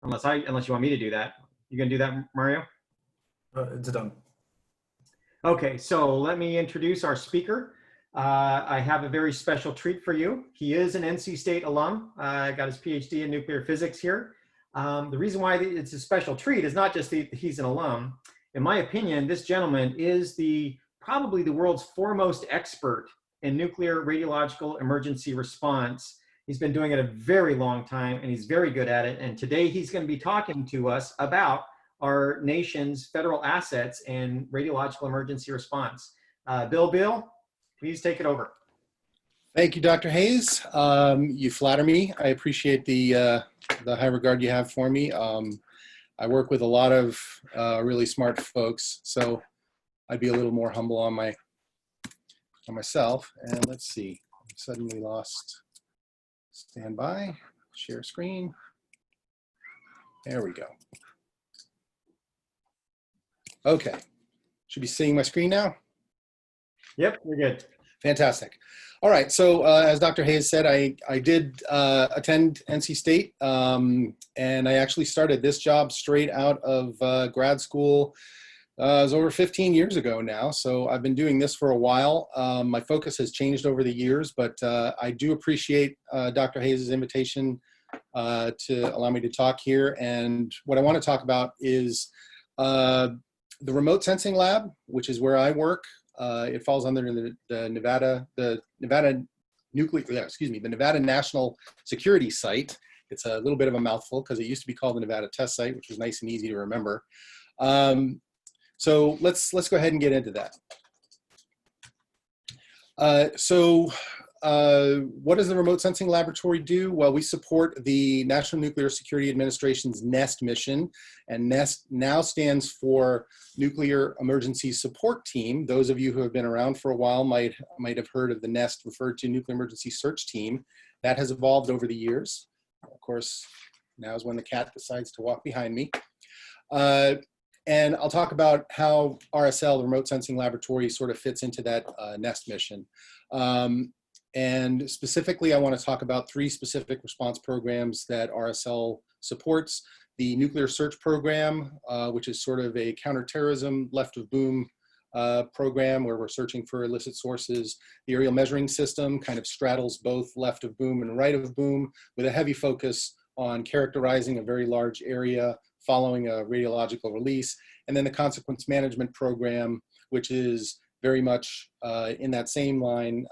unless you want me to do that. You gonna do that, Mario? It's done. Okay, so let me introduce our speaker. I have a very special treat for you. He is an NC State alum, got his PhD in nuclear physics here. The reason why it's a special treat is not just that he's an alum. In my opinion, this gentleman is probably the world's foremost expert in nuclear radiological emergency response. He's been doing it a very long time and he's very good at it. And today he's going to be talking to us about our nation's federal assets in radiological emergency response. Beal, please take it over. Thank you, Dr. Hayes. You flatter me. I appreciate the high regard you have for me. I work with a lot of really smart folks, so I'd be a little more humble on myself. And let's see, I suddenly lost standby, share screen. There we go. Okay, should be seeing my screen now? Yep, we're good. Fantastic. All right, so as Dr. Hayes said, I did attend NC State, and I actually started this job straight out of grad school. It was over 15 years ago now, so I've been doing this for a while. My focus has changed over the years, but I do appreciate Dr. Hayes' invitation to allow me to talk here. And what I want to talk about is the remote sensing lab, which is where I work. It falls under the Nevada National Security Site. It's a little bit of a mouthful because it used to be called the Nevada Test Site, which was nice and easy to remember. So let's go ahead and get into that. What does the Remote Sensing Laboratory do? Well, we support the National Nuclear Security Administration's NEST mission, and NEST now stands for Nuclear Emergency Support Team. Those of you who have been around for a while might have heard of the NEST referred to Nuclear Emergency Search Team. That has evolved over the years. Of course, now is when the cat decides to walk behind me. And I'll talk about how RSL, the Remote Sensing Laboratory, sort of fits into that NEST mission. And specifically, I want to talk about 3 specific response programs that RSL supports. The Nuclear Search Program, which is sort of a counterterrorism left of boom program where we're searching for illicit sources. The Aerial Measuring System kind of straddles both left of boom and right of boom with a heavy focus on characterizing a very large area following a radiological release. And then the Consequence Management Program, which is very much in that same line,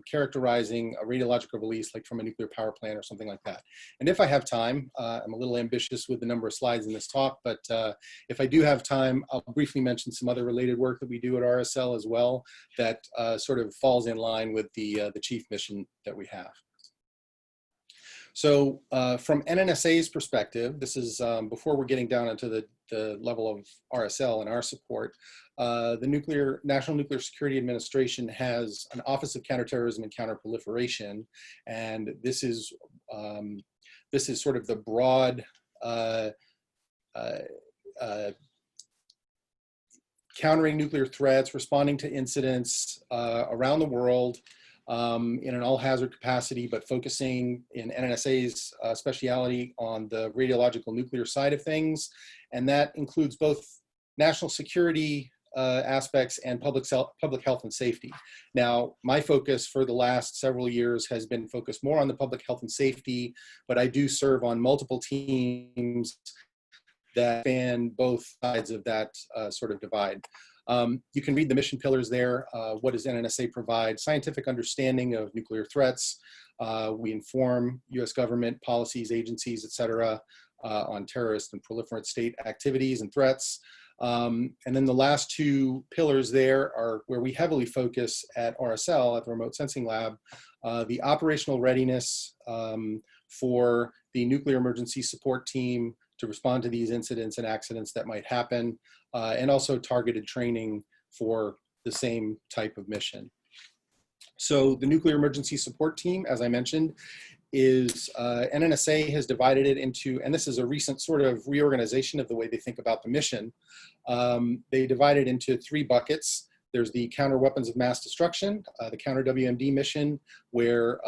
characterizing a radiological release like from a nuclear power plant or something like that. And if I have time, I'm a little ambitious with the number of slides in this talk, but if I do have time, I'll briefly mention some other related work that we do at RSL as well that sort of falls in line with the chief mission that we have. So from NNSA's perspective, this is before we're getting down into the level of RSL and our support, the National Nuclear Security Administration has an Office of Counterterrorism and Counterproliferation, and this is sort of the broad countering nuclear threats, responding to incidents around the world, in an all-hazard capacity, but focusing in NNSA's speciality on the radiological nuclear side of things. And that includes both national security aspects and public health and safety. Now, my focus for the last several years has been focused more on the public health and safety, but I do serve on multiple teams that span both sides of that sort of divide. You can read the mission pillars there. What does NNSA provide? Scientific understanding of nuclear threats. We inform U.S. government policies, agencies, et cetera, on terrorist and proliferant state activities and threats. And then the last 2 pillars there are where we heavily focus at RSL, at the Remote Sensing Lab, the operational readiness for the Nuclear Emergency Support Team to respond to these incidents and accidents that might happen, and also targeted training for the same type of mission. So the Nuclear Emergency Support Team, as I mentioned, is NNSA has divided it into, and this is a recent sort of reorganization of the way they think about the mission. They divide it into 3 buckets. There's the Counter Weapons of Mass Destruction, the Counter WMD mission, where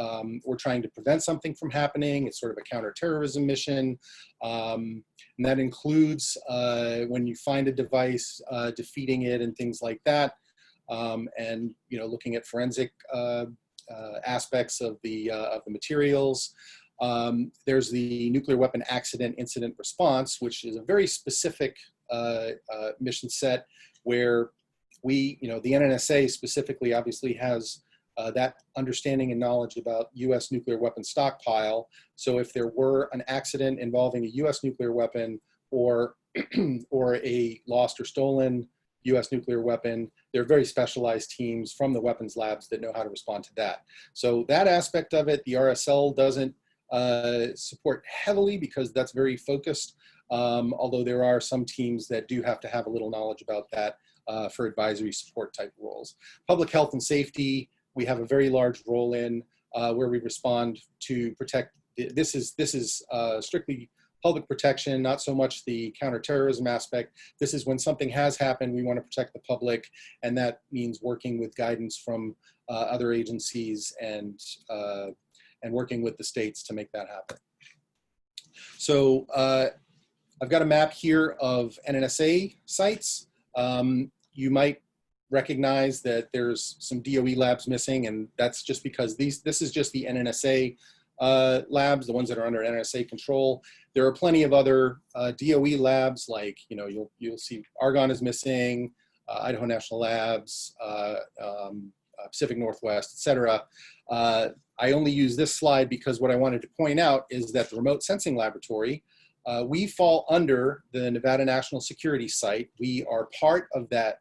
we're trying to prevent something from happening. It's sort of a counterterrorism mission. And that includes when you find a device, defeating it and things like that. And looking at forensic aspects of the materials. There's the Nuclear Weapon Accident Incident Response, which is a very specific mission set where we, the NNSA specifically obviously has that understanding and knowledge about US nuclear weapon stockpile. So if there were an accident involving a US nuclear weapon or, or a lost or stolen US nuclear weapon, there are very specialized teams from the weapons labs that know how to respond to that. So that aspect of it, the RSL doesn't support heavily because that's very focused, although there are some teams that do have to have a little knowledge about that for advisory support type roles. Public health and safety, we have a very large role in where we respond to protect. This is strictly public protection, not so much the counterterrorism aspect. This is when something has happened, we want to protect the public, and that means working with guidance from other agencies and working with the states to make that happen. So I've got a map here of NNSA sites. You might recognize that there's some DOE labs missing, and that's just because this is just the NNSA labs, the ones that are under NNSA control. There are plenty of other DOE labs, like you'll see Argonne is missing, Idaho National Labs, Pacific Northwest, etc. I only use this slide because what I wanted to point out is that the Remote Sensing Laboratory, we fall under the Nevada National Security Site. We are part of that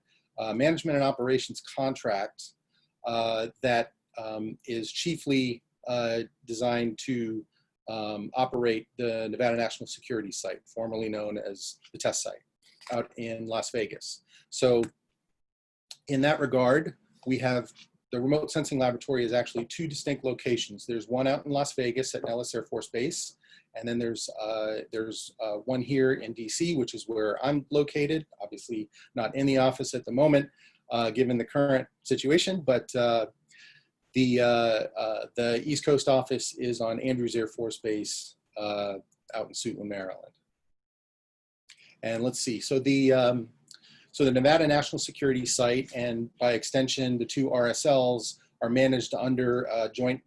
management and operations contract that is chiefly designed to operate the Nevada National Security Site, formerly known as the test site, out in Las Vegas. So in that regard, we have the Remote Sensing Laboratory is actually two distinct locations. There's one out in Las Vegas at Nellis Air Force Base, and then there's one here in DC, which is where I'm located. Obviously not in the office at the moment, given the current situation, but the East Coast office is on Andrews Air Force Base out in Suitland, Maryland. And let's see, so the Nevada National Security Site, and by extension, the two RSLs are managed under a joint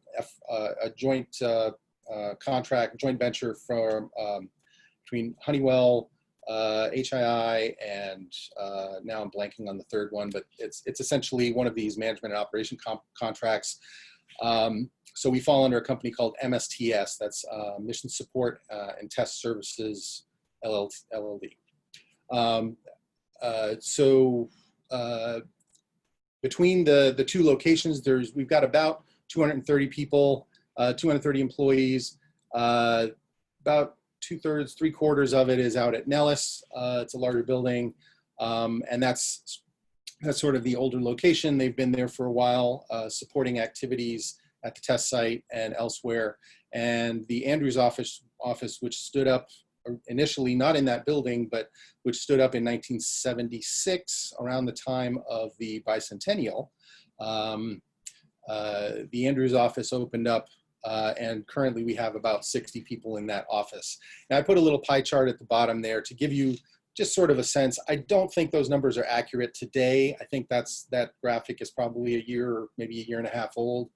contract, joint venture from between Honeywell, HII, and now I'm blanking on the third one, but it's essentially one of these management and operation contracts. So we fall under a company called MSTS, that's Mission Support and Test Services LLD. Between the two locations, we've got about 230 people, 230 employees. About 2/3, 3/4 of it is out at Nellis. It's a larger building, and that's sort of the older location. They've been there for a while, supporting activities at the test site and elsewhere. And the Andrews office, which stood up initially not in that building, but which stood up in 1976 around the time of the bicentennial. The Andrews office opened up, and currently we have about 60 people in that office. Now I put a little pie chart at the bottom there to give you just sort of a sense. I don't think those numbers are accurate today. I think that graphic is probably a year or maybe a year and a half old.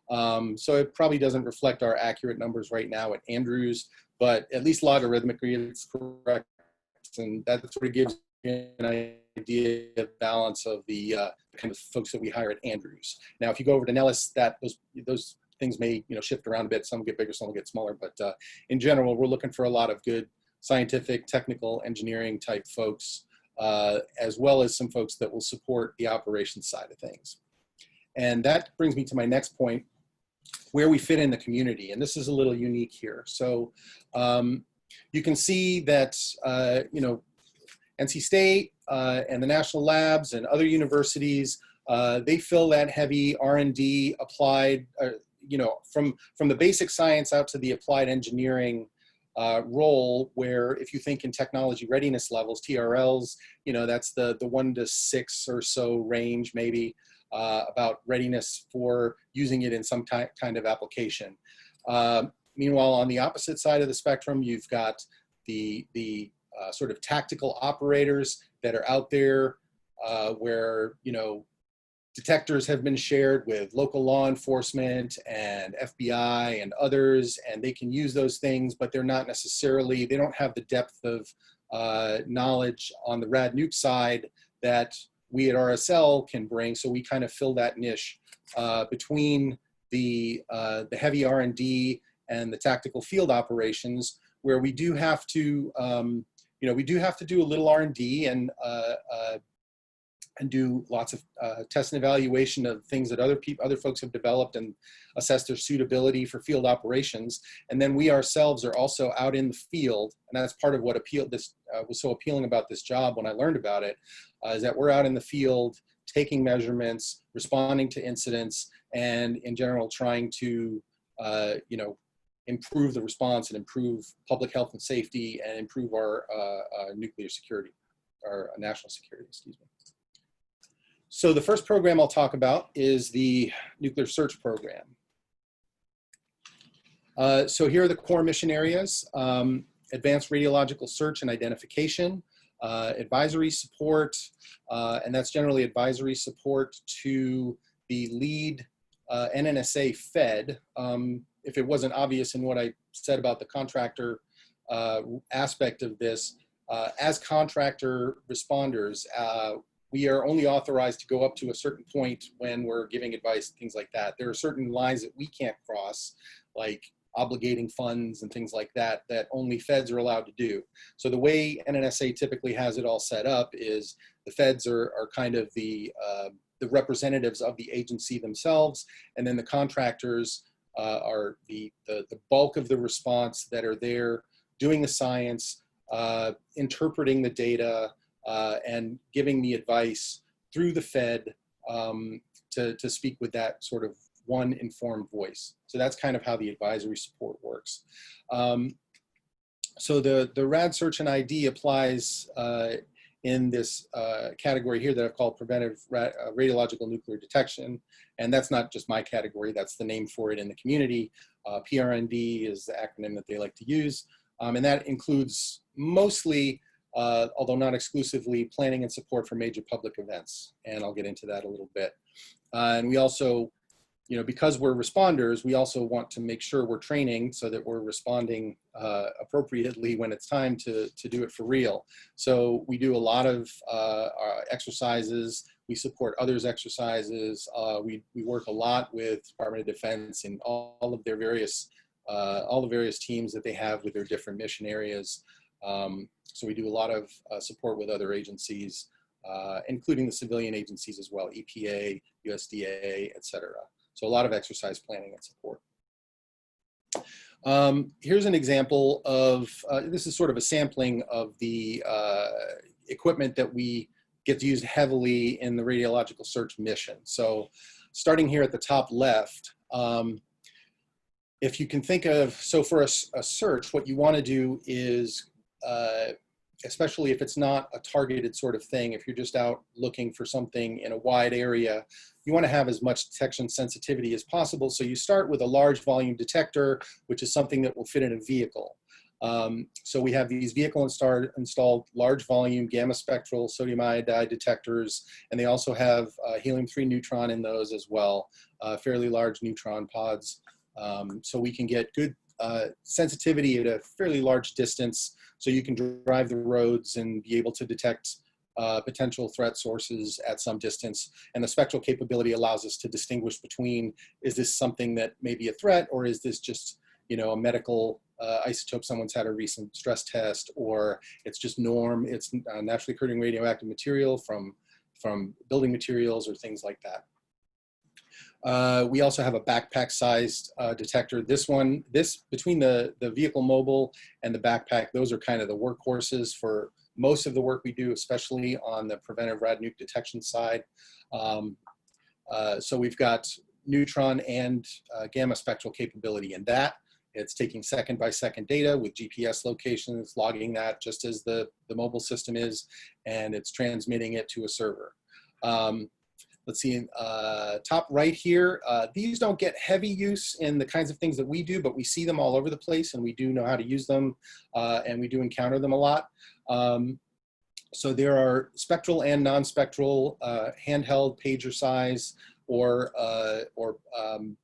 So it probably doesn't reflect our accurate numbers right now at Andrews, but at least logarithmically it's correct. And that sort of gives you an idea of balance of the kind of folks that we hire at Andrews. Now, if you go over to Nellis, those things may shift around a bit. Some get bigger, some will get smaller. But in general, we're looking for a lot of good scientific, technical, engineering type folks, as well as some folks that will support the operations side of things. And that brings me to my next point, where we fit in the community. And this is a little unique here. So you can see that, NC State and the national labs and other universities, they fill that heavy R&D applied, from the basic science out to the applied engineering role where if you think in technology readiness levels, TRLs, you know, that's the 1 to 6 or so range maybe about readiness for using it in some kind of application. Meanwhile, on the opposite side of the spectrum, you've got the sort of tactical operators that are out there where, you know, detectors have been shared with local law enforcement and FBI and others, and they can use those things, but they're not necessarily, they don't have the depth of knowledge on the rad nuke side that we at RSL can bring. So we kind of fill that niche between the heavy R&D and the tactical field operations, where we do have to, you know, we do have to do a little R&D and do lots of test and evaluation of things that other folks have developed and assess their suitability for field operations. And then we ourselves are also out in the field, and that's part of what was so appealing about this job when I learned about it, is that we're out in the field taking measurements, responding to incidents, and in general trying to, you know, improve the response and improve public health and safety and improve our nuclear security, our national security, excuse me. So the first program I'll talk about is the Nuclear Search Program. So here are the core mission areas: advanced radiological search and identification, advisory support, and that's generally advisory support to the lead NNSA Fed. If it wasn't obvious in what I said about the contractor aspect of this, as contractor responders, we are only authorized to go up to a certain point when we're giving advice, things like that. There are certain lines that we can't cross, like obligating funds and things like that, that only feds are allowed to do. So the way NNSA typically has it all set up is the feds are kind of the representatives of the agency themselves, and then the contractors are the bulk of the response that are there doing the science, interpreting the data, and giving the advice through the Fed to speak with that sort of one informed voice. So that's kind of how the advisory support works. So the RAD search and ID applies in this category here that I've called Preventive Radiological Nuclear Detection. And that's not just my category, that's the name for it in the community. PRND is the acronym that they like to use. And that includes mostly, although not exclusively, planning and support for major public events. And I'll get into that a little bit. And we also, you know, because we're responders, we also want to make sure we're training so that we're responding appropriately when it's time to do it for real. So we do a lot of exercises. We support others' exercises. We work a lot with Department of Defense in all of their various, all the various teams that they have with their different mission areas. So we do a lot of support with other agencies, including the civilian agencies as well, EPA, USDA, et cetera. So a lot of exercise planning and support. Here's an example of, this is sort of a sampling of the equipment that we get used heavily in the radiological search mission. So starting here at the top left, if you can think of, so for a search, what you want to do is, especially if it's not a targeted sort of thing, if you're just out looking for something in a wide area, you want to have as much detection sensitivity as possible. So you start with a large volume detector, which is something that will fit in a vehicle. So we have these vehicle installed large volume gamma spectral sodium iodide detectors, and they also have helium-3 neutron in those as well, fairly large neutron pods. So we can get good sensitivity at a fairly large distance, so you can drive the roads and be able to detect potential threat sources at some distance. And the spectral capability allows us to distinguish between, is this something that may be a threat, or is this just, you know, a medical isotope someone's had a recent stress test, or it's just it's naturally occurring radioactive material from building materials or things like that. We also have a backpack-sized detector. This between the vehicle mobile and the backpack, those are kind of the workhorses for most of the work we do, especially on the preventive rad nuke detection side. So we've got neutron and gamma spectral capability in that. It's taking second by second data with GPS locations, logging that just as the mobile system is, and it's transmitting it to a server. Let's see, top right here, these don't get heavy use in the kinds of things that we do, but we see them all over the place, and we do know how to use them, and we do encounter them a lot. So there are spectral and non-spectral, handheld pager size, or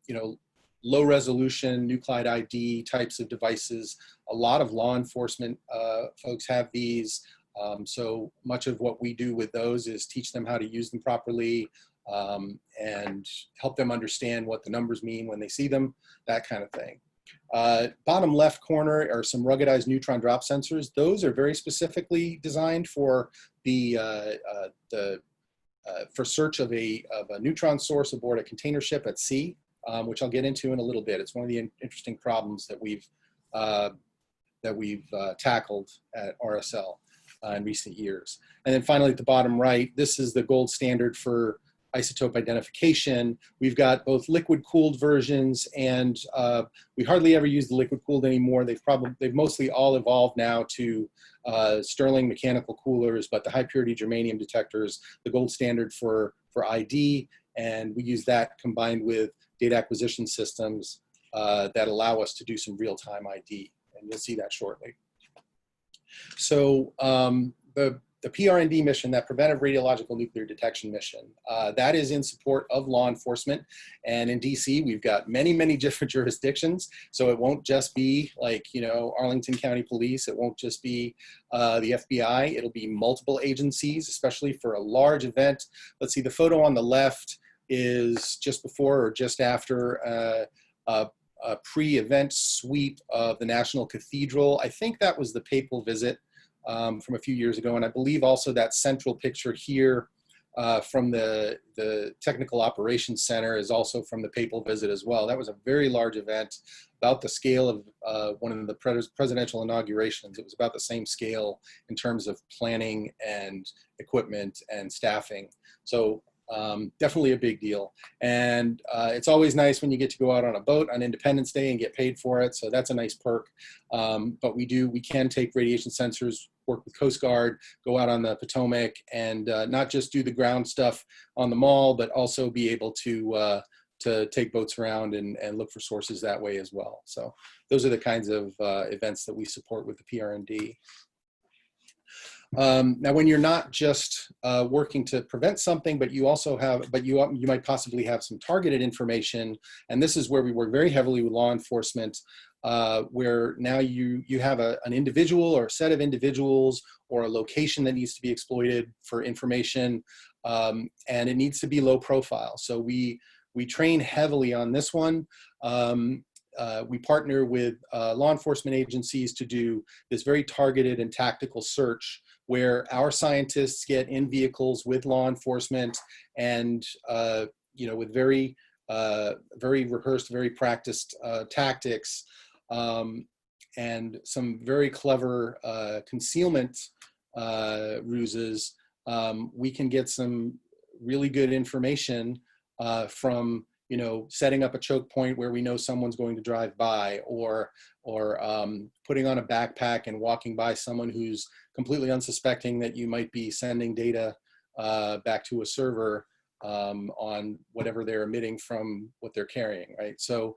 you know, low resolution nuclide ID types of devices. A lot of law enforcement folks have these. So much of what we do with those is teach them how to use them properly, and help them understand what the numbers mean when they see them, that kind of thing. Bottom left corner are some ruggedized neutron drop sensors. Those are very specifically designed for for search of a neutron source aboard a container ship at sea, which I'll get into in a little bit. It's one of the interesting problems that we've tackled at RSL in recent years. And then finally, at the bottom right, this is the gold standard for isotope identification. We've got both liquid-cooled versions, and we hardly ever use the liquid-cooled anymore. They've mostly all evolved now to Stirling mechanical coolers, but the high-purity germanium detectors, the gold standard for ID, and we use that combined with data acquisition systems that allow us to do some real-time ID, and you'll see that shortly. So the PRND mission, that Preventive Radiological Nuclear Detection mission, that is in support of law enforcement. And in DC, we've got many, many different jurisdictions. So it won't just be like, you know, Arlington County Police. It won't just be the FBI. It'll be multiple agencies, especially for a large event. Let's see, the photo on the left is just before or just after a pre-event sweep of the National Cathedral. I think that was the papal visit from a few years ago. And I believe also that central picture here from the Technical Operations Center is also from the papal visit as well. That was a very large event, about the scale of one of the presidential inaugurations. It was about the same scale in terms of planning and equipment and staffing. So definitely a big deal. And it's always nice when you get to go out on a boat on Independence Day and get paid for it. So that's a nice perk. But we can take radiation sensors, work with Coast Guard, go out on the Potomac, and not just do the ground stuff on the mall, but also be able to take boats around and look for sources that way as well. So those are the kinds of events that we support with the PRND. Now, when you're not just working to prevent something, but you also have, you might possibly have some targeted information, and this is where we work very heavily with law enforcement, where now you have an individual or a set of individuals or a location that needs to be exploited for information, and it needs to be low profile. So we train heavily on this one. We partner with law enforcement agencies to do this very targeted and tactical search, where our scientists get in vehicles with law enforcement and you know, with very rehearsed, very practiced tactics and some very clever concealment ruses. We can get some really good information from, you know, setting up a choke point where we know someone's going to drive by, or putting on a backpack and walking by someone who's completely unsuspecting that you might be sending data back to a server on whatever they're emitting from what they're carrying, right? So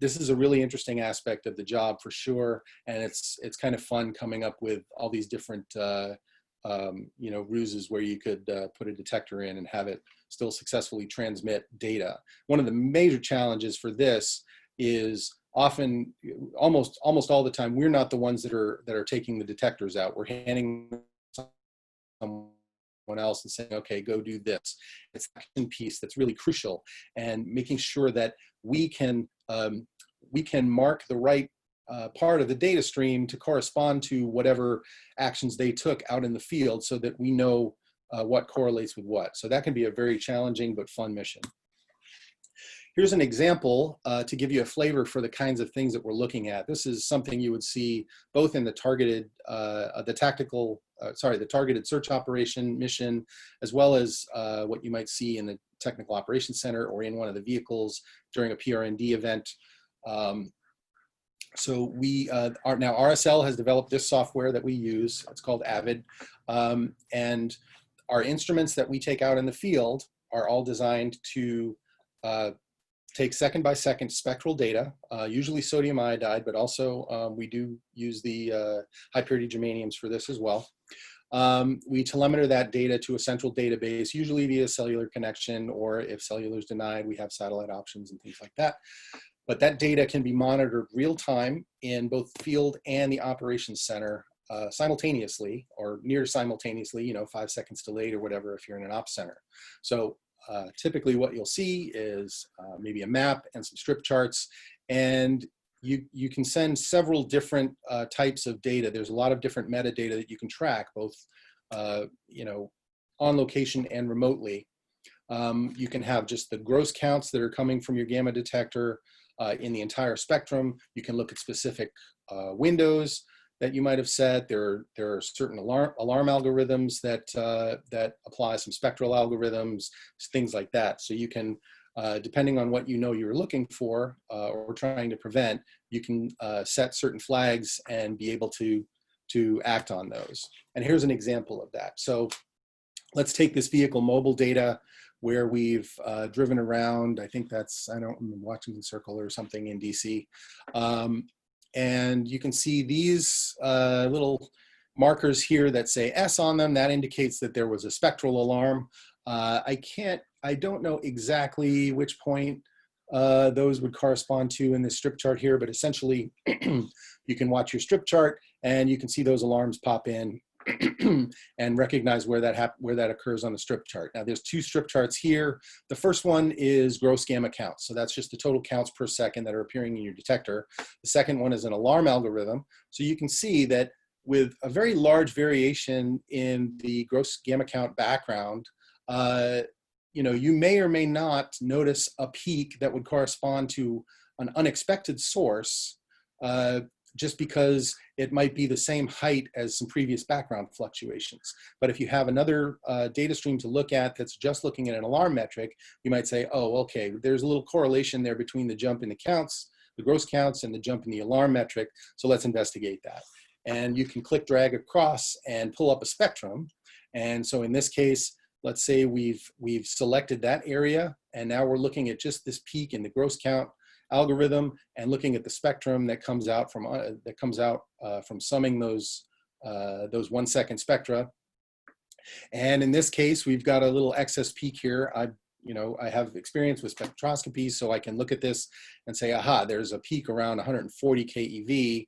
this is a really interesting aspect of the job for sure, and it's kind of fun coming up with all these different you know, ruses where you could put a detector in and have it still successfully transmit data. One of the major challenges for this is often, almost all the time, we're not the ones that are taking the detectors out. We're handing someone else and saying, okay, go do this. It's the action piece that's really crucial, and making sure that we can mark the right part of the data stream to correspond to whatever actions they took out in the field, so that we know what correlates with what. So that can be a very challenging but fun mission. Here's an example to give you a flavor for the kinds of things that we're looking at. This is something you would see both in the targeted, the targeted search operation mission, as well as what you might see in the Technical Operations Center or in one of the vehicles during a PRND event. So we are now, RSL has developed this software that we use. It's called Avid. And our instruments that we take out in the field are all designed to take second by second spectral data, usually sodium iodide, but also we do use the high purity germaniums for this as well. We telemeter that data to a central database, usually via cellular connection, or if cellular is denied, we have satellite options and things like that. But that data can be monitored real time in both the field and the operations center simultaneously, or near simultaneously, 5 seconds delayed or whatever if you're in an ops center. So typically what you'll see is maybe a map and some strip charts, and you can send several different types of data. There's a lot of different metadata that you can track, both on location and remotely. You can have just the gross counts that are coming from your gamma detector in the entire spectrum. You can look at specific windows that you might have set. There are certain alarm algorithms that apply, some spectral algorithms, things like that. So you can, depending on what you're looking for or trying to prevent, you can set certain flags and be able to act on those. And here's an example of that. So let's take this vehicle mobile data where we've driven around. I think that's, I'm Washington Circle or something in DC. And you can see these little markers here that say S on them. That indicates that there was a spectral alarm. I don't know exactly which point those would correspond to in this strip chart here, but essentially you can watch your strip chart and you can see those alarms pop in and recognize where that occurs on the strip chart. Now there's two strip charts here. The first one is gross gamma counts. So that's just the total counts per second that are appearing in your detector. The second one is an alarm algorithm. So you can see that with a very large variation in the gross gamma count background, you may or may not notice a peak that would correspond to an unexpected source, just because it might be the same height as some previous background fluctuations. But if you have another data stream to look at that's just looking at an alarm metric, you might say, oh, okay, there's a little correlation there between the jump in the counts, the gross counts, and the jump in the alarm metric, so let's investigate that. And you can click, drag across, and pull up a spectrum. And so in this case, let's say we've selected that area, and now we're looking at just this peak in the gross count algorithm and looking at the spectrum that comes out from summing those 1 second spectra. And in this case, we've got a little excess peak here. I have experience with spectroscopy, so I can look at this and say, aha, there's a peak around 140 keV.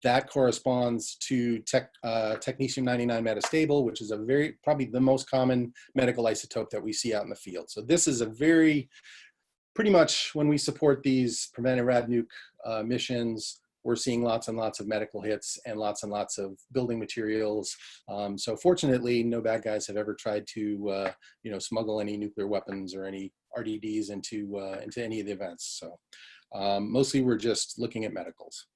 That corresponds to technetium-99 metastable, which is probably the most common medical isotope that we see out in the field. So this is pretty much when we support these preventive rad nuke missions, we're seeing lots and lots of medical hits and lots of building materials. So fortunately, no bad guys have ever tried to smuggle any nuclear weapons or any RDDs into any of the events. So mostly we're just looking at medicals.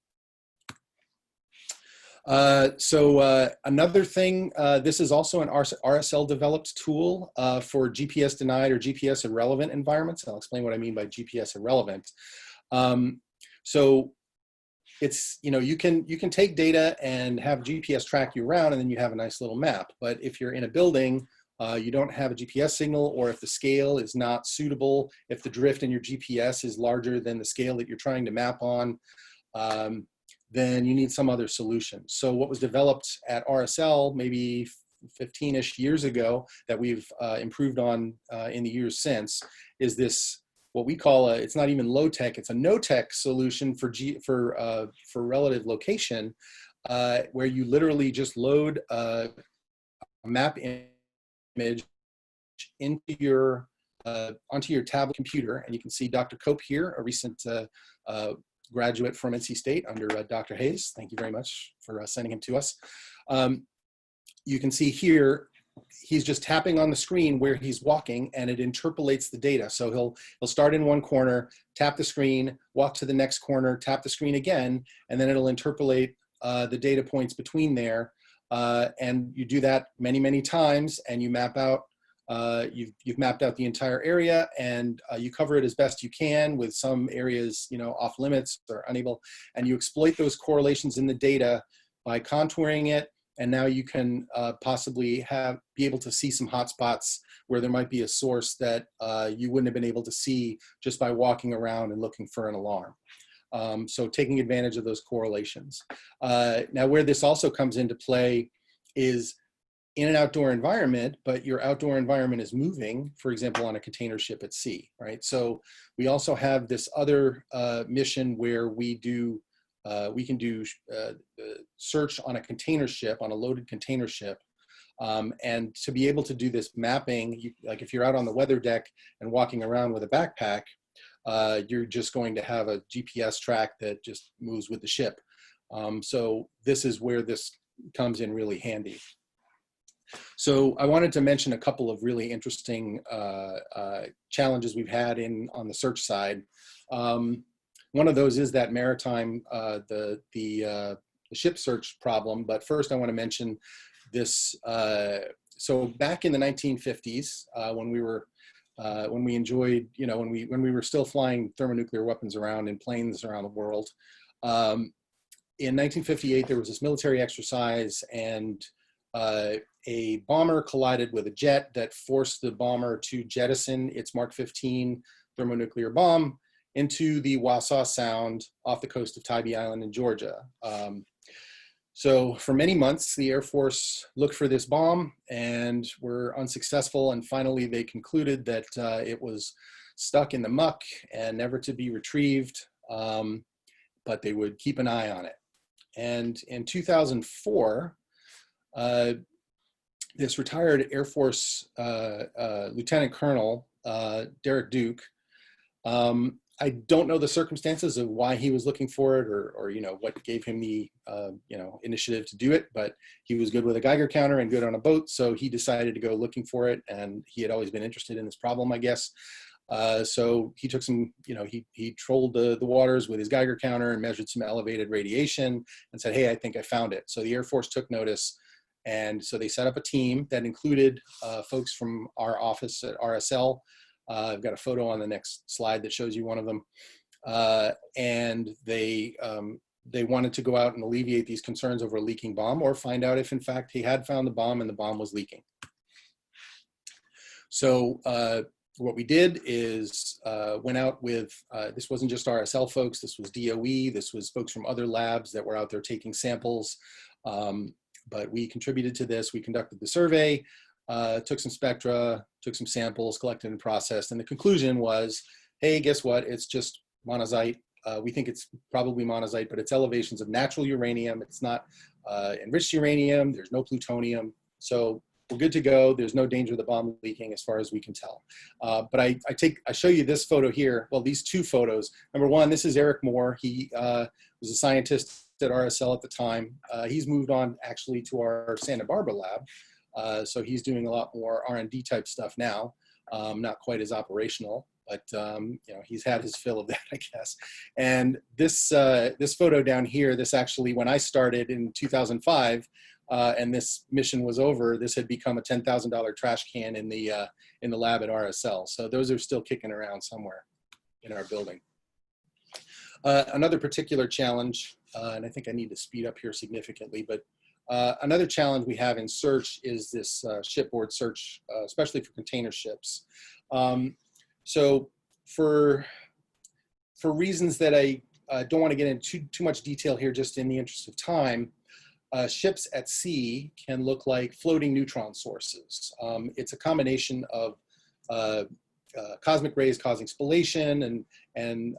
Another thing, this is also an RSL developed tool for GPS denied or GPS irrelevant environments. I'll explain what I mean by GPS irrelevant. So it's, you can take data and have GPS track you around, and then you have a nice little map. But if you're in a building, you don't have a GPS signal, or if the scale is not suitable, if the drift in your GPS is larger than the scale that you're trying to map on, then you need some other solution. So what was developed at RSL maybe 15-ish years ago that we've improved on in the years since is this, what we call it's not even low tech, it's a no tech solution for relative location, where you literally just load a map image into your onto your tablet computer, and you can see Dr. Cope here, a recent graduate from NC State under Dr. Hayes. Thank you very much for sending him to us. You can see here, he's just tapping on the screen where he's walking, and it interpolates the data. So he'll start in one corner, tap the screen, walk to the next corner, tap the screen again, and then it'll interpolate the data points between there. And you do that many, many times, and you map out You've mapped out the entire area, and you cover it as best you can, with some areas, you know, off limits or unable, and you exploit those correlations in the data by contouring it. And now you can possibly be able to see some hotspots where there might be a source that you wouldn't have been able to see just by walking around and looking for an alarm. So taking advantage of those correlations. Now, where this also comes into play is in an outdoor environment, but your outdoor environment is moving, for example, on a container ship at sea, right? So we also have this other mission where we can do search on a container ship, on a loaded container ship. And to be able to do this mapping, like if you're out on the weather deck and walking around with a backpack, you're just going to have a GPS track that just moves with the ship. So this is where this comes in really handy. So I wanted to mention a couple of really interesting challenges we've had on the search side. One of those is that maritime, the ship search problem. But first I want to mention this. So back in the 1950s, when we enjoyed, you know, when we were still flying thermonuclear weapons around in planes around the world, in 1958, there was this military exercise, and a bomber collided with a jet that forced the bomber to jettison its Mark 15 thermonuclear bomb into the Wausau Sound off the coast of Tybee Island in Georgia. So for many months, the Air Force looked for this bomb and were unsuccessful. And finally, they concluded that it was stuck in the muck and never to be retrieved, but they would keep an eye on it. And in 2004, this retired Air Force Lieutenant Colonel, Derek Duke, I don't know the circumstances of why he was looking for it, or you know, what gave him the you know, initiative to do it, but he was good with a Geiger counter and good on a boat, so he decided to go looking for it, and he had always been interested in this problem, I guess. So he took some, you know, he trolled the waters with his Geiger counter and measured some elevated radiation and said, hey, I think I found it. So the Air Force took notice, and so they set up a team that included folks from our office at RSL. I've got a photo on the next slide that shows you one of them. And they wanted to go out and alleviate these concerns over a leaking bomb, or find out if in fact he had found the bomb and the bomb was leaking. So what we did is went out with, this wasn't just RSL folks, this was DOE, this was folks from other labs that were out there taking samples. But we contributed to this. We conducted the survey, took some spectra, took some samples, collected and processed. And the conclusion was, hey, guess what? It's just monazite. We think it's probably monazite, but it's elevations of natural uranium. It's not enriched uranium. There's no plutonium. So we're good to go. There's no danger of the bomb leaking as far as we can tell. But I show you this photo here. Well, these two photos. Number one, this is Eric Moore. He was a scientist at RSL at the time. He's moved on actually to our Santa Barbara lab. So he's doing a lot more R&D type stuff now, not quite as operational, but you know, he's had his fill of that, I guess. And this this photo down here, this actually, when I started in 2005, and this mission was over, this had become a $10,000 trash can in the lab at RSL. So those are still kicking around somewhere in our building. Another particular challenge, and I think I need to speed up here significantly, but another challenge we have in search is this shipboard search, especially for container ships. So for reasons that I don't want to get into too much detail here, just in the interest of time, ships at sea can look like floating neutron sources. It's a combination of cosmic rays causing spallation, and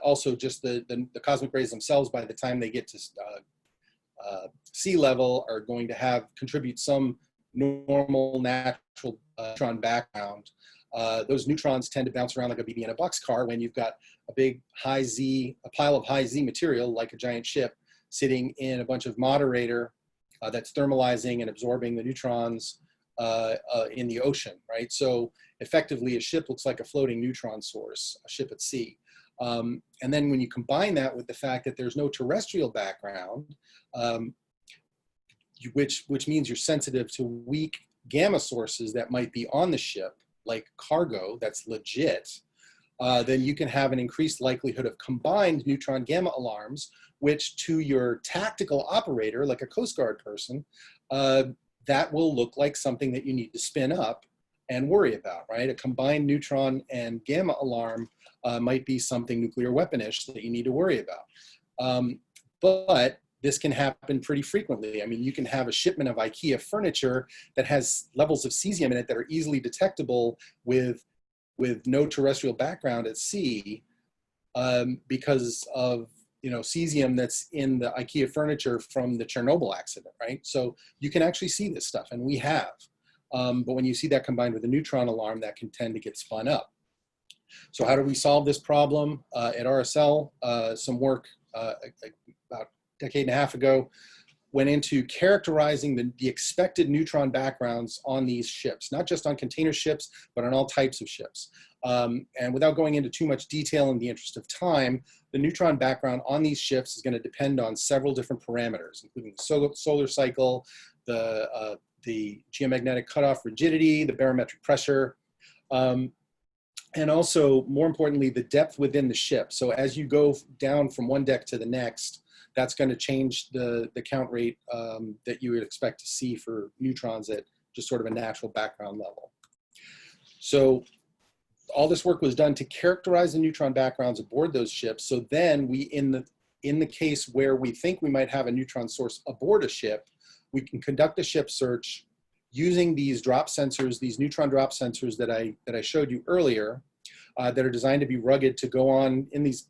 also just the cosmic rays themselves, by the time they get to sea level, are going to contribute some normal natural neutron background. Those neutrons tend to bounce around like a BB in a boxcar when you've got a big a pile of high Z material like a giant ship sitting in a bunch of moderator that's thermalizing and absorbing the neutrons in the ocean, right? So effectively, a ship looks like a floating neutron source, a ship at sea. And then when you combine that with the fact that there's no terrestrial background, which means you're sensitive to weak gamma sources that might be on the ship, like cargo that's legit, then you can have an increased likelihood of combined neutron gamma alarms, which to your tactical operator, like a Coast Guard person, that will look like something that you need to spin up and worry about, right? A combined neutron and gamma alarm might be something nuclear weaponish that you need to worry about. But this can happen pretty frequently. I mean, you can have a shipment of IKEA furniture that has levels of cesium in it that are easily detectable with no terrestrial background at sea because of cesium that's in the IKEA furniture from the Chernobyl accident, right? So you can actually see this stuff, and we have. But when you see that combined with a neutron alarm, that can tend to get spun up. So how do we solve this problem? At RSL, some work about a decade and a half ago went into characterizing the expected neutron backgrounds on these ships, not just on container ships, but on all types of ships. And without going into too much detail in the interest of time, the neutron background on these ships is going to depend on several different parameters, including the solar cycle, the geomagnetic cutoff rigidity, the barometric pressure, and also, more importantly, the depth within the ship. So as you go down from one deck to the next, that's going to change the count rate that you would expect to see for neutrons at just sort of a natural background level. So all this work was done to characterize the neutron backgrounds aboard those ships. So then we, in the case where we think we might have a neutron source aboard a ship, we can conduct a ship search using these drop sensors, these neutron drop sensors that I showed you earlier, that are designed to be rugged to go on in these,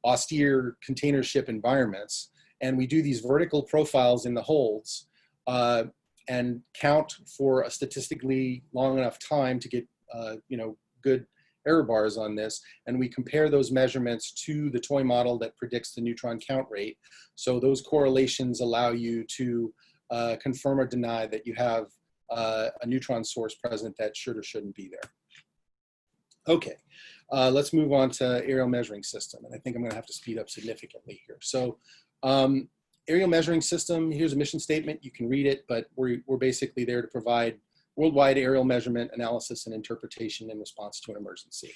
austere container ship environments. And we do these vertical profiles in the holds and count for a statistically long enough time to get, good error bars on this. And we compare those measurements to the toy model that predicts the neutron count rate. So those correlations allow you to confirm or deny that you have a neutron source present that should or shouldn't be there. Okay, let's move on to aerial measuring system. And I think I'm gonna have to speed up significantly here. So aerial measuring system, here's a mission statement. You can read it, but we're basically there to provide worldwide aerial measurement, analysis, and interpretation in response to an emergency.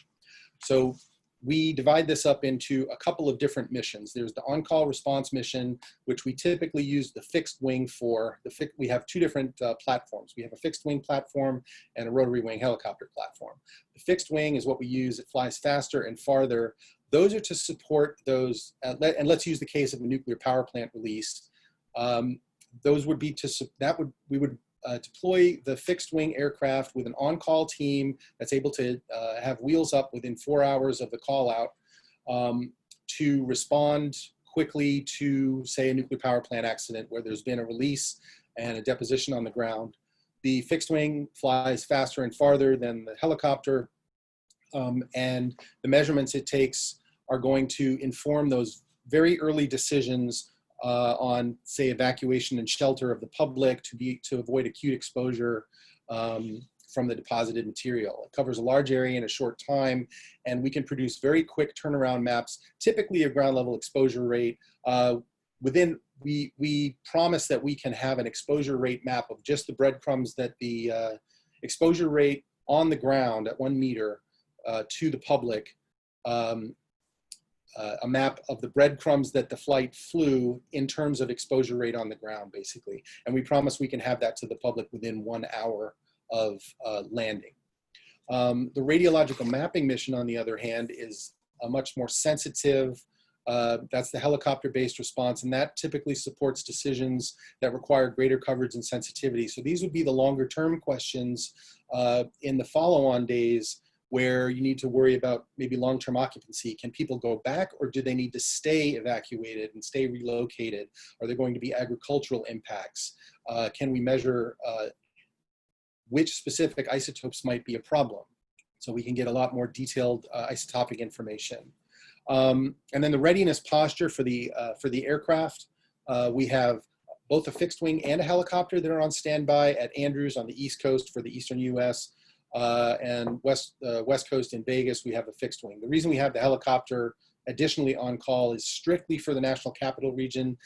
So we divide this up into a couple of different missions. There's the on-call response mission, which we typically use the fixed wing for. We have two different platforms. We have a fixed wing platform and a rotary wing helicopter platform. The fixed wing is what we use. It flies faster and farther. Those are to support those, and let's use the case of a nuclear power plant release. Those would be we would deploy the fixed wing aircraft with an on-call team that's able to have wheels up within 4 hours of the call out to respond quickly to, say, a nuclear power plant accident where there's been a release and a deposition on the ground. The fixed wing flies faster and farther than the helicopter, and the measurements it takes are going to inform those very early decisions on, say, evacuation and shelter of the public to avoid acute exposure from the deposited material. It covers a large area in a short time, and we can produce very quick turnaround maps, typically a ground level exposure rate. We promise that we can have an exposure rate map of just the breadcrumbs that the exposure rate on the ground at 1 meter to the public, a map of the breadcrumbs that the flight flew in terms of exposure rate on the ground, basically. And we promise we can have that to the public within 1 hour of landing. The radiological mapping mission, on the other hand, is a much more sensitive, that's the helicopter-based response, and that typically supports decisions that require greater coverage and sensitivity. So these would be the longer-term questions in the follow-on days, where you need to worry about maybe long-term occupancy. Can people go back, or do they need to stay evacuated and stay relocated? Are there going to be agricultural impacts? Can we measure which specific isotopes might be a problem? So we can get a lot more detailed isotopic information. And then the readiness posture for the aircraft. We have both a fixed wing and a helicopter that are on standby at Andrews on the East Coast for the Eastern US. And West Coast in Vegas, we have a fixed wing. The reason we have the helicopter additionally on call is strictly for the National Capital Region.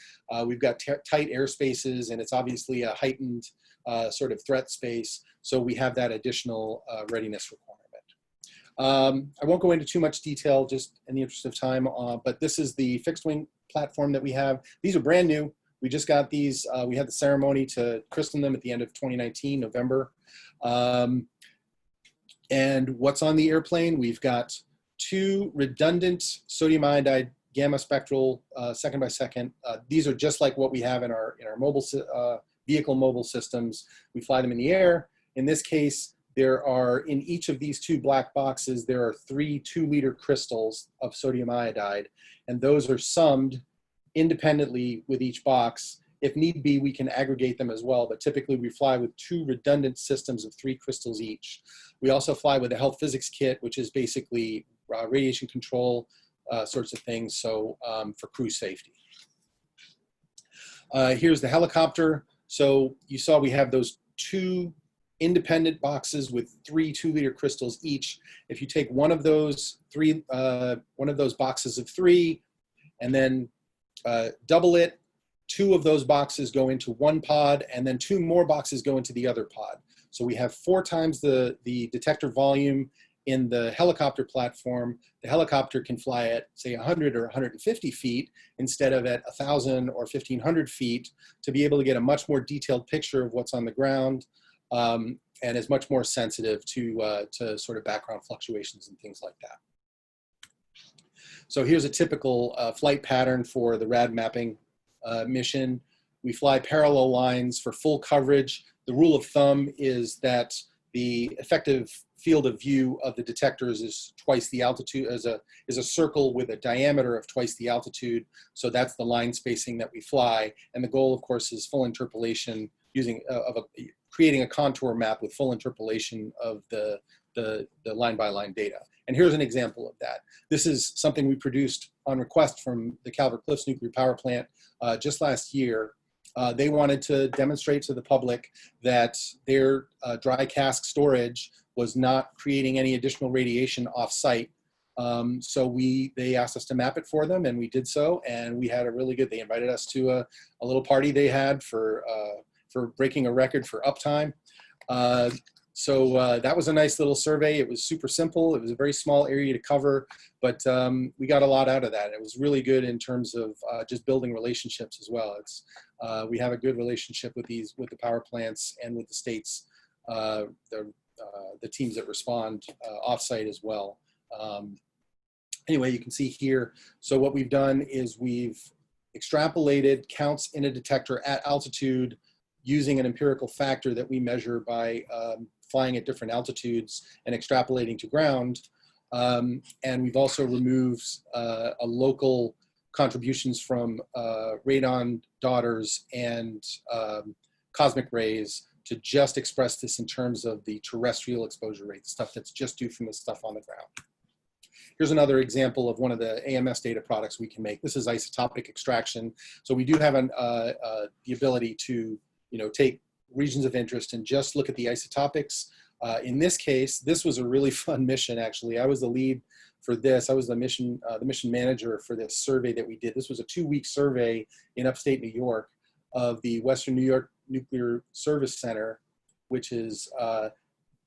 We've got tight airspaces, and it's obviously a heightened sort of threat space. So we have that additional readiness requirement. I won't go into too much detail just in the interest of time, but this is the fixed wing platform that we have. These are brand new. We just got these. We had the ceremony to christen them at the end of 2019, November. And what's on the airplane? We've got 2 redundant sodium iodide gamma spectral second by second. These are just like what we have in our mobile vehicle mobile systems. We fly them in the air. In this case, there are, in each of these 2 black boxes, there are 3 2-liter crystals of sodium iodide, and those are summed independently with each box. If need be, we can aggregate them as well, but typically we fly with 2 redundant systems of 3 crystals each. We also fly with a health physics kit, which is basically radiation control sorts of things, so for crew safety. Here's the helicopter. So you saw we have those 2 independent boxes with 3 2-liter crystals each. If you take one of those boxes of 3 and then double it, 2 of those boxes go into one pod, and then 2 more boxes go into the other pod. So we have 4 times the detector volume in the helicopter platform. The helicopter can fly at, say, 100 or 150 feet instead of at 1,000 or 1,500 feet to be able to get a much more detailed picture of what's on the ground, and is much more sensitive to sort of background fluctuations and things like that. So here's a typical flight pattern for the rad mapping mission. We fly parallel lines for full coverage. The rule of thumb is that the effective field of view of the detectors is twice the altitude, is a circle with a diameter of twice the altitude. So that's the line spacing that we fly. And the goal, of course, is full interpolation using creating a contour map with full interpolation of the line-by-line data. And here's an example of that. This is something we produced on request from the Calvert Cliffs nuclear power plant just last year. They wanted to demonstrate to the public that their dry cask storage was not creating any additional radiation off-site. So they asked us to map it for them, and we did so. And we had a really good, they invited us to a little party they had for breaking a record for uptime. So that was a nice little survey. It was super simple. It was a very small area to cover, but we got a lot out of that. It was really good in terms of just building relationships as well. We have a good relationship with the power plants and with the states, the teams that respond offsite as well. Anyway, you can see here. So what we've done is we've extrapolated counts in a detector at altitude using an empirical factor that we measure by flying at different altitudes and extrapolating to ground. And we've also removed a local contributions from radon daughters and cosmic rays to just express this in terms of the terrestrial exposure rate, stuff that's just due from the stuff on the ground. Here's another example of one of the AMS data products we can make. This is isotopic extraction. So we do have the ability to take regions of interest and just look at the isotopics. In this case, this was a really fun mission, actually. I was the lead for this. I was the mission manager for this survey that we did. This was a 2-week survey in upstate New York of the Western New York Nuclear Service Center, which is,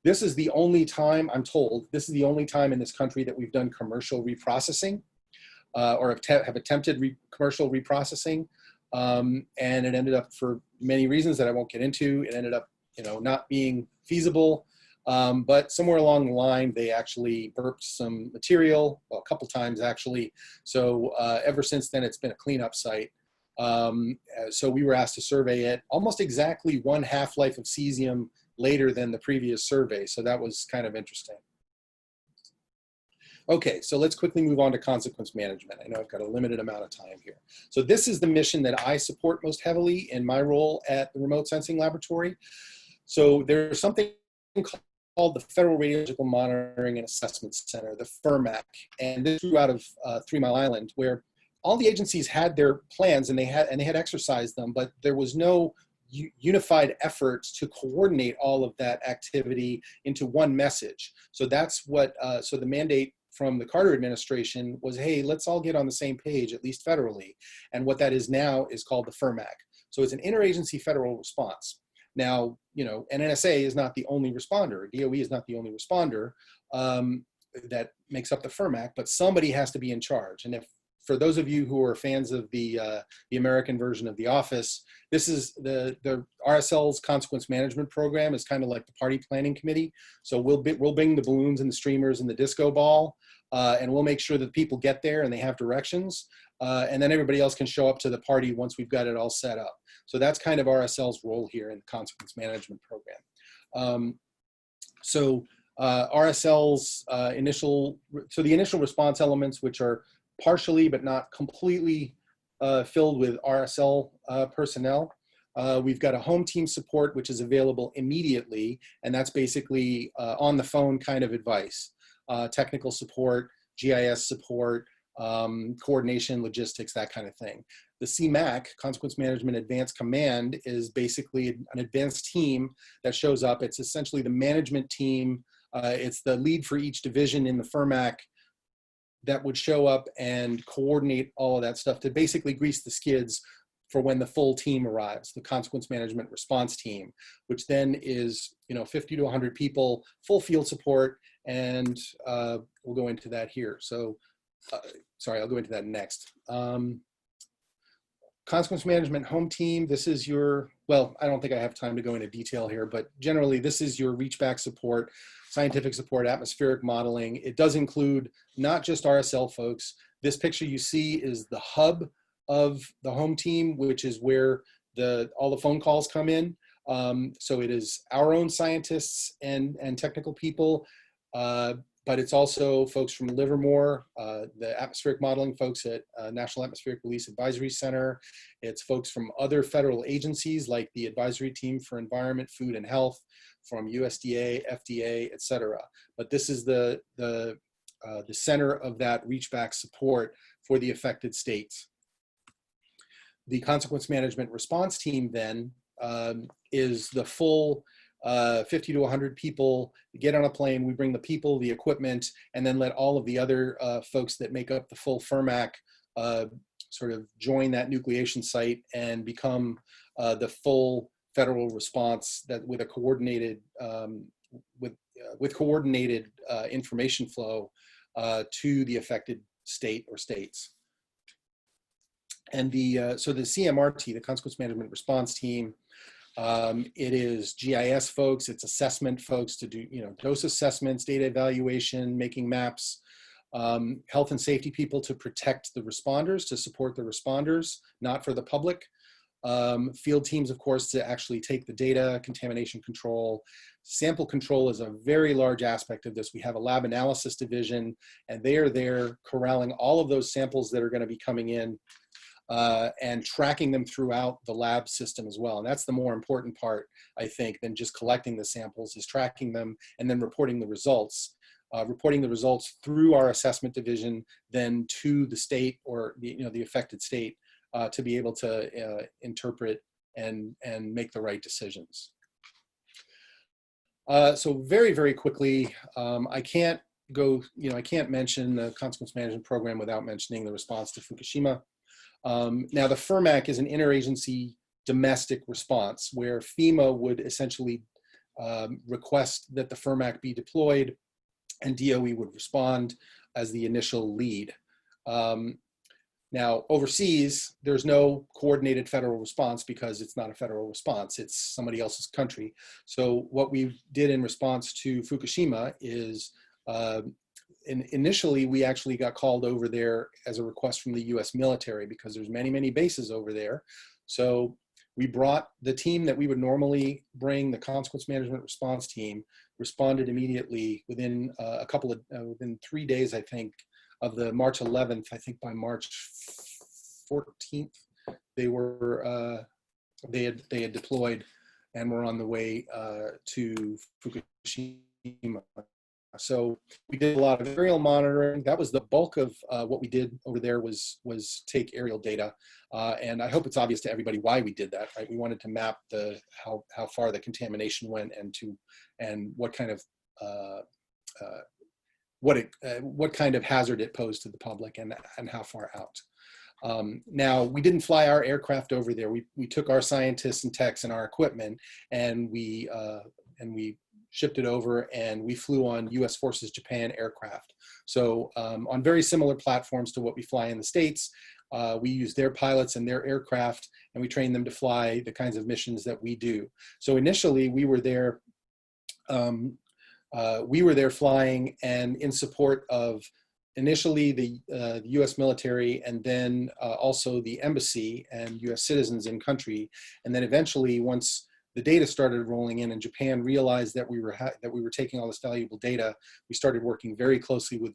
this is the only time, I'm told, this is the only time in this country that we've done commercial reprocessing or have attempted commercial reprocessing. And it ended up, for many reasons that I won't get into, it ended up, not being feasible. But somewhere along the line, they actually burped some material, well, a couple times actually. So ever since then, it's been a cleanup site. So we were asked to survey it almost exactly 1 half-life of cesium later than the previous survey. So that was kind of interesting. Okay, so let's quickly move on to consequence management. I know I've got a limited amount of time here. So this is the mission that I support most heavily in my role at the Remote Sensing Laboratory. So there's something called the Federal Radiological Monitoring and Assessment Center, the FERMAC, and this grew out of 3 Mile Island, where all the agencies had their plans and they had exercised them, but there was no unified efforts to coordinate all of that activity into one message. So that's what, so the mandate from the Carter administration was, hey, let's all get on the same page, at least federally. And what that is now is called the FIRMAC. So it's an interagency federal response. Now, an NSA is not the only responder. DOE is not the only responder that makes up the FIRMAC, but somebody has to be in charge. And for those of you who are fans of the American version of The Office, this is the RSL's consequence management program is kind of like the party planning committee. So we'll bring the balloons and the streamers and the disco ball, and we'll make sure that people get there and they have directions, and then everybody else can show up to the party once we've got it all set up. So that's kind of RSL's role here in the consequence management program. RSL's the initial response elements, which are partially but not completely filled with RSL personnel. We've got a home team support, which is available immediately, and that's basically on the phone kind of advice, technical support, GIS support, coordination, logistics, that kind of thing. The CMAC, Consequence Management Advanced Command, is basically an advanced team that shows up. It's essentially the management team. It's the lead for each division in the FIRMAC that would show up and coordinate all of that stuff to basically grease the skids for when the full team arrives, the consequence management response team, which then is 50 to 100 people, full field support, and we'll go into that here. So, sorry, I'll go into that next. Consequence management home team, this is your, well, I don't think I have time to go into detail here, but generally this is your reach back support, scientific support, atmospheric modeling. It does include not just RSL folks. This picture you see is the hub of the home team, which is where all the phone calls come in. So it is our own scientists and technical people, but it's also folks from Livermore, the atmospheric modeling folks at National Atmospheric Police Advisory Center. It's folks from other federal agencies like the Advisory Team for Environment, Food, and Health, from USDA, FDA, et cetera. But this is the center of that reach back support for the affected states. The consequence management response team then is the full 50 to 100 people get on a plane. We bring the people, the equipment, and then let all of the other folks that make up the full FIRMAC sort of join that nucleation site and become the full federal response that with a coordinated coordinated information flow to the affected state or states. And so the CMRT, the Consequence Management Response Team, it is GIS folks, it's assessment folks to do dose assessments, data evaluation, making maps, health and safety people to protect the responders, to support the responders, not for the public. Field teams, of course, to actually take the data, contamination control. Sample control is a very large aspect of this. We have a lab analysis division, and they are there corralling all of those samples that are going to be coming in and tracking them throughout the lab system as well. And that's the more important part, I think, than just collecting the samples, is tracking them and then reporting the results. Reporting the results through our assessment division, then to the state or the affected state to be able to interpret and make the right decisions. So very, very quickly, I can't mention the consequence management program without mentioning the response to Fukushima. Now the FIRMAC is an interagency domestic response where FEMA would essentially request that the FIRMAC be deployed and DOE would respond as the initial lead. Now overseas, there's no coordinated federal response because it's not a federal response, it's somebody else's country. So what we did in response to Fukushima is initially, we actually got called over there as a request from the US military because there's many, many bases over there. So we brought the team that we would normally bring, the consequence management response team, responded immediately within within 3 days, I think, of the March 11th. I think by March 14th, they had deployed and were on the way to Fukushima. So we did a lot of aerial monitoring. That was the bulk of what we did over there was take aerial data. And I hope it's obvious to everybody why we did that, right? We wanted to map how far the contamination went and what kind of what kind of hazard it posed to the public and how far out. Now, we didn't fly our aircraft over there. We took our scientists and techs and our equipment, and we shipped it over, and we flew on U.S. Forces Japan aircraft. So on very similar platforms to what we fly in the States, we use their pilots and their aircraft, and we train them to fly the kinds of missions that we do. So initially, we were there flying and in support of initially the U.S. military, and then also the embassy and U.S. citizens in country. And then eventually, once the data started rolling in and Japan realized that we were taking all this valuable data, we started working very closely with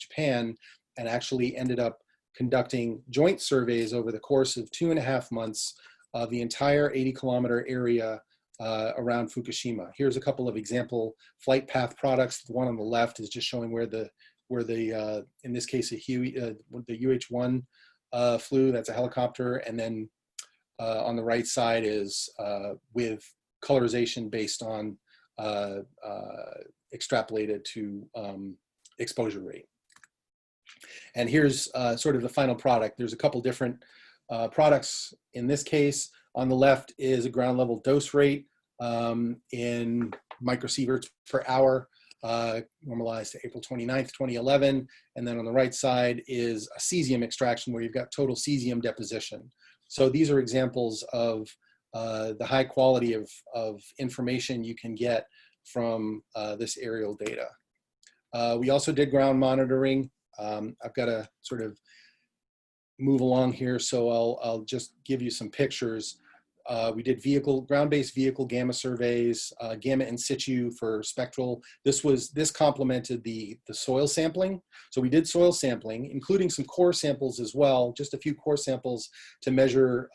Japan, and actually ended up conducting joint surveys over the course of 2.5 months of the entire 80-kilometer area around Fukushima. Here's a couple of example flight path products. The one on the left is just showing where the in this case the UH-1 flew. That's a helicopter, and then on the right side is with colorization based on extrapolated to exposure rate. And here's sort of the final product. There's a couple different products. In this case, on the left is a ground level dose rate in microsieverts per hour, normalized to April 29th, 2011. And then on the right side is a cesium extraction where you've got total cesium deposition. So these are examples of the high quality of information you can get from this aerial data. We also did ground monitoring. I've got to sort of move along here, so I'll just give you some pictures. We did ground-based vehicle gamma surveys, gamma in situ for spectral. This complemented the soil sampling. So we did soil sampling, including some core samples as well, just a few core samples to measure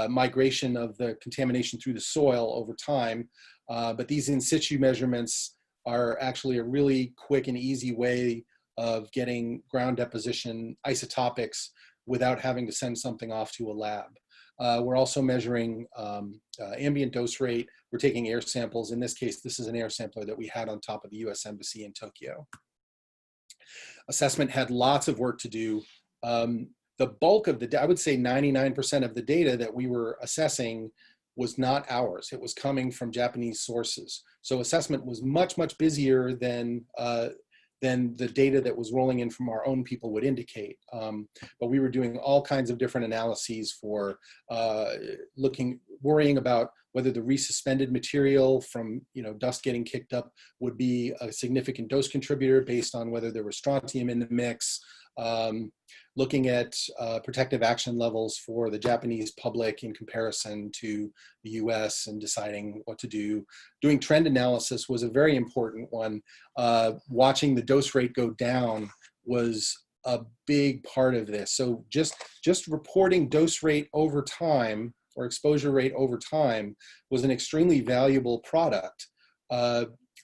migration of the contamination through the soil over time. But these in situ measurements are actually a really quick and easy way of getting ground deposition isotopics without having to send something off to a lab. We're also measuring ambient dose rate. We're taking air samples. In this case, this is an air sampler that we had on top of the US Embassy in Tokyo. Assessment had lots of work to do. The bulk of I would say 99% of the data that we were assessing was not ours. It was coming from Japanese sources. So assessment was much, much busier than the data that was rolling in from our own people would indicate. But we were doing all kinds of different analyses for worrying about whether the resuspended material from dust getting kicked up would be a significant dose contributor based on whether there was strontium in the mix. Looking at protective action levels for the Japanese public in comparison to the US and deciding what to do. Doing trend analysis was a very important one. Watching the dose rate go down was a big part of this. So just reporting dose rate over time or exposure rate over time was an extremely valuable product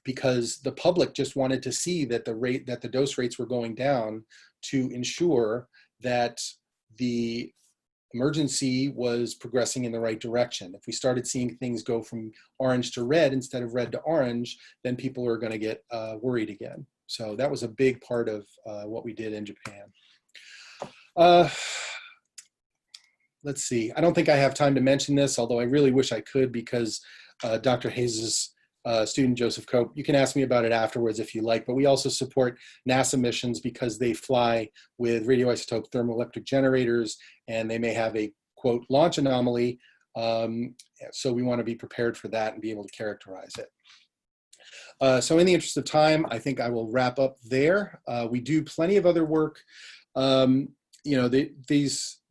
because the public just wanted to see that the dose rates were going down to ensure that the emergency was progressing in the right direction. If we started seeing things go from orange to red instead of red to orange, then people are going to get worried again. So that was a big part of what we did in Japan. Let's see. I don't think I have time to mention this, although I really wish I could, because Dr. Hayes' student, Joseph Cope, you can ask me about it afterwards if you like, but we also support NASA missions because they fly with radioisotope thermoelectric generators, and they may have a, quote, launch anomaly. So we want to be prepared for that and be able to characterize it. So in the interest of time, I think I will wrap up there. We do plenty of other work.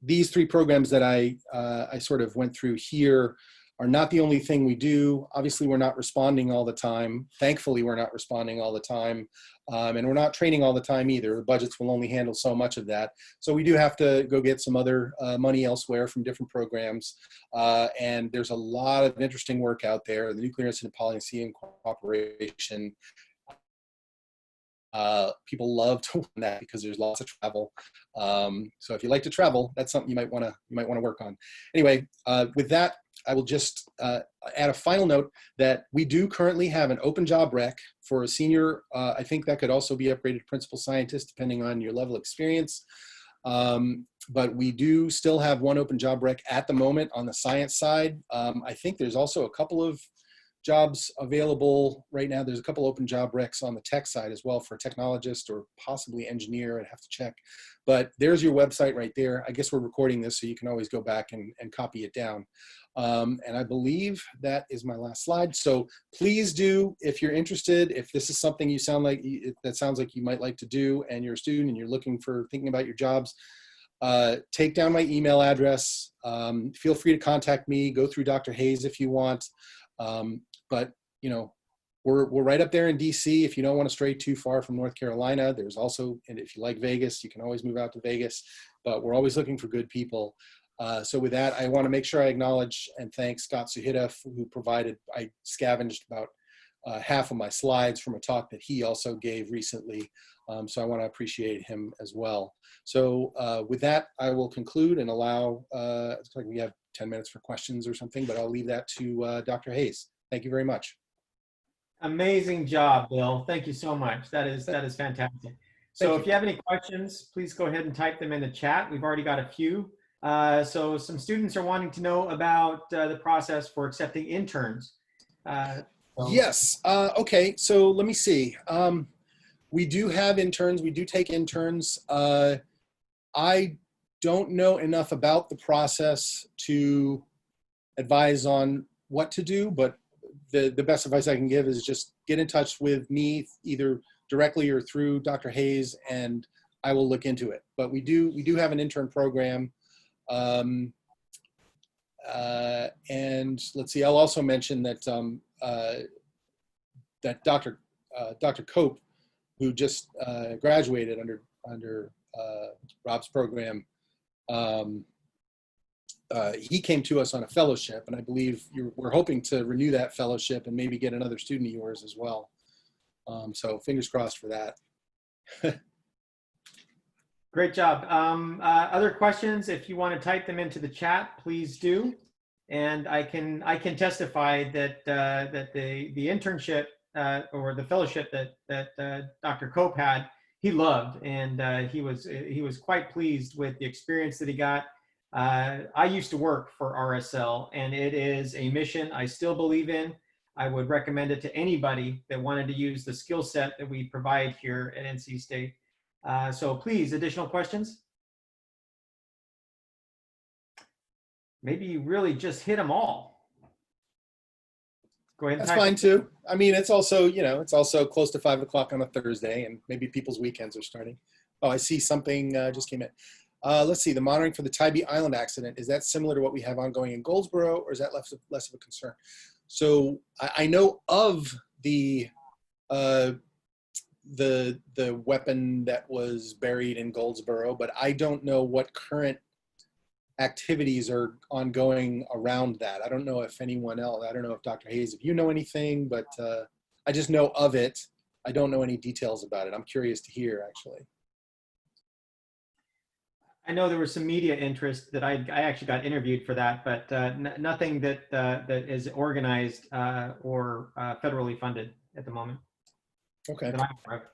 These three programs that I sort of went through here are not the only thing we do. Obviously, we're not responding all the time. Thankfully, we're not responding all the time. And we're not training all the time either. The budgets will only handle so much of that. So we do have to go get some other money elsewhere from different programs. And there's a lot of interesting work out there. The Nuclear Incident Policy and Cooperation. People love to run that because there's lots of travel. So if you like to travel, that's something you might want to work on. Anyway, with that, I will just add a final note that we do currently have an open job rec for a senior. I think that could also be upgraded to principal scientist depending on your level of experience. But we do still have one open job rec at the moment on the science side. I think there's also a couple of jobs available right now. There's a couple open job recs on the tech side as well for technologist or possibly engineer. I'd have to check. But there's your website right there. I guess we're recording this, so you can always go back and copy it down. And I believe that is my last slide. So please do, if you're interested, if this is something you sound like, that sounds like you might like to do, and you're a student and you're thinking about your jobs, take down my email address. Feel free to contact me. Go through Dr. Hayes if you want. But you know, we're right up there in DC. If you don't want to stray too far from North Carolina, there's also, and if you like Vegas, you can always move out to Vegas, but we're always looking for good people. So with that, I want to make sure I acknowledge and thank Scott Suhita, who provided, I scavenged about half of my slides from a talk that he also gave recently. So I want to appreciate him as well. So with that, I will conclude and allow, it's like we have 10 minutes for questions or something, but I'll leave that to Dr. Hayes. Thank you very much. Amazing job, Bill. Thank you so much. That is fantastic. So if you have any questions, please go ahead and type them in the chat. We've already got a few. So some students are wanting to know about the process for accepting interns. Yes. Okay. So let me see. We do have interns. We do take interns. I don't know enough about the process to advise on what to do, but the best advice I can give is just get in touch with me either directly or through Dr. Hayes, and I will look into it. But we do have an intern program. And let's see, I'll also mention that that Dr. Cope, who just graduated under Rob's program, he came to us on a fellowship, and I believe we're hoping to renew that fellowship and maybe get another student of yours as well. So fingers crossed for that. Great job. Other questions, if you want to type them into the chat, please do. And I can testify that that the internship or the fellowship that Dr. Cope had, he loved, and he was quite pleased with the experience that he got. I used to work for RSL, and it is a mission I still believe in. I would recommend it to anybody that wanted to use the skill set that we provide here at NC State. So please, additional questions? Maybe you really just hit them all. Go ahead and That's fine too. I mean, it's also, you know, it's also close to 5 o'clock on a Thursday, and maybe people's weekends are starting. Oh, I see something just came in. Let's see, the monitoring for the Tybee Island accident, is that similar to what we have ongoing in Goldsboro, or is that less of a concern? So I know of the weapon that was buried in Goldsboro, but I don't know what current activities are ongoing around that. I don't know if anyone else, I don't know if Dr. Hayes, if you know anything, but I just know of it. I don't know any details about it. I'm curious to hear, actually. I know there was some media interest that I actually got interviewed for that, but nothing that that is organized or federally funded at the moment. Okay. That I'm aware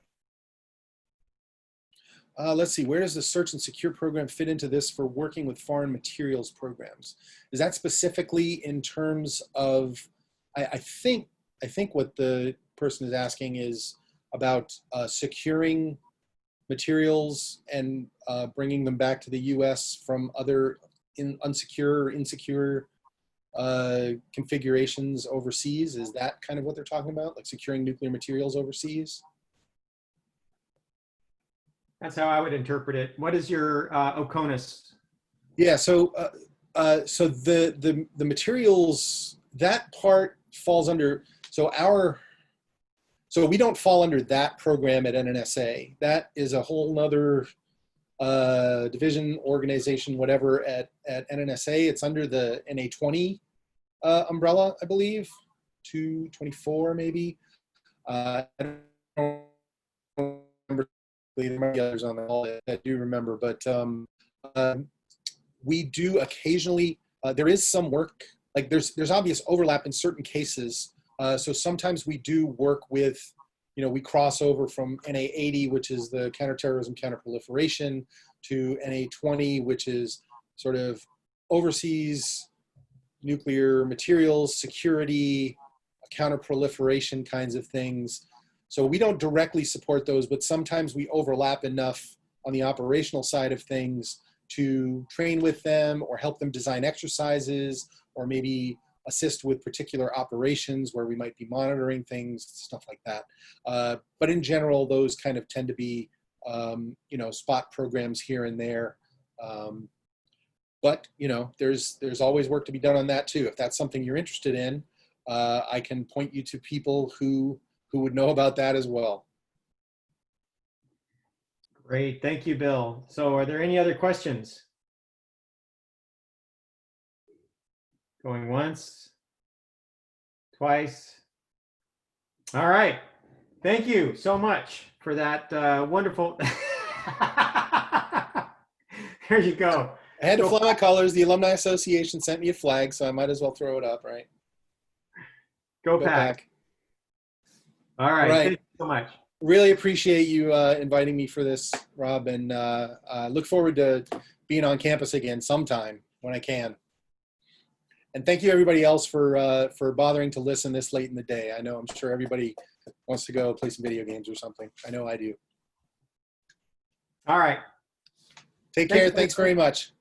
of. Let's see, where does the search and secure program fit into this for working with foreign materials programs? Is that specifically in terms of, I think what the person is asking is about securing materials and bringing them back to the US from other unsecure or insecure configurations overseas. Is that kind of what they're talking about? Like securing nuclear materials overseas? That's how I would interpret it. What is your OCONUS? Yeah, so so the materials, that part falls under, so we don't fall under that program at NNSA. That is a whole nother division, organization, whatever at NNSA. It's under the NA20 umbrella, I believe, 224 maybe. I don't remember. There might be others on the call that I do remember, but we do occasionally, there is some work like there's obvious overlap in certain cases. So sometimes we do work with, we cross over from NA80, which is the counterterrorism, counterproliferation, to NA20, which is sort of overseas nuclear materials, security, counterproliferation kinds of things. So we don't directly support those, but sometimes we overlap enough on the operational side of things to train with them or help them design exercises, or maybe assist with particular operations where we might be monitoring things, stuff like that. But in general, those kind of tend to be, spot programs here and there. But there's always work to be done on that too. If that's something you're interested in, I can point you to people who would know about that as well. Great, thank you, Bill. So are there any other questions? Going once, twice. All right, thank you so much for that wonderful. There you go. I had to fly my colors. The Alumni Association sent me a flag, so I might as well throw it up, right? Go Pack. All right, thank you so much. Really appreciate you inviting me for this, Rob, and look forward to being on campus again sometime when I can. And thank you everybody else for bothering to listen this late in the day. I know I'm sure everybody wants to go play some video games or something. I know I do. All right. Take care. Thanks very much.